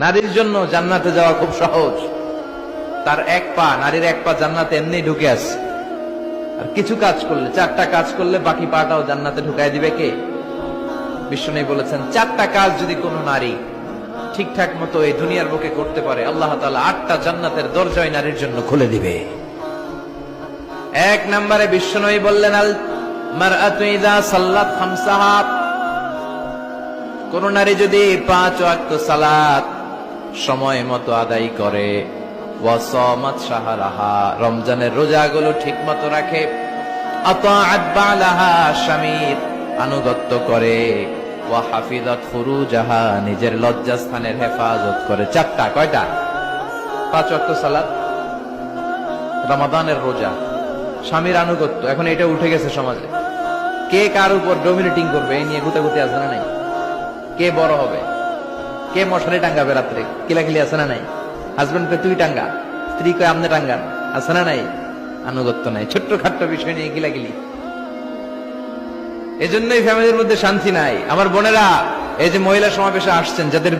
নারীর জন্য জান্নাতে যাওয়া খুব সহজ। তার এক পা, নারীর এক পা জান্নাতে এমনি ঢুকে আছে। আর কিছু কাজ করলে, 4টা কাজ করলে বাকি পাটাও জান্নাতে ঢুকাই দিবে কে? বিষ্ণু বলেছেন 4টা কাজ যদি কোনো নারী ঠিকঠাক মতো এই দুনিয়ার বুকে করতে পারে, আল্লাহ তাআলা 8টা জান্নাতের দরজাই নারীর জন্য খুলে দিবে। 1 নম্বরে বিষ্ণু বললেন, আল মারআতু ইযা সাল্লাত খামসাহা, কোন নারী যদি 5 ওয়াক্ত সালাত সময় মতো আদায় করে, ওয়াসামাত শাহরাহা, রমজানের রোজাগুলো ঠিক মতো রাখে, আতাআত বালাহা, স্বামীর আনুগত্য করে, ওয়া হাফিজাত ফুরুজাহা, নিজের লজ্জাস্থানের হেফাজত করে। 4টা, কয়টা? 5 ওয়াক্ত সালাত, রমাদানের রোজা, স্বামীর আনুগত্য। এখন এটা উঠে গেছে সমাজে। কে কার উপর ডমিনেটিং করবে এই নিয়ে গুতাগুতি আছে না নাই? কে বড় হবে, কে মশারি টাঙ্গাবে রাত্রে, কিলাকিলি আছে না নাই? হাজবেন্ড কে তুই টাঙ্গা, স্ত্রী কে আমনে টাঙ্গান, আছে না নাই? আনুগত্য নাই, ছোট্ট খাট্ট বিষয় নিয়ে কিলাকিলি। এজন্যই ফ্যামিলির মধ্যে শান্তি নাই। আমার বোনেরা, এই যে মহিলা সমাবেশে আসছেন, যাদের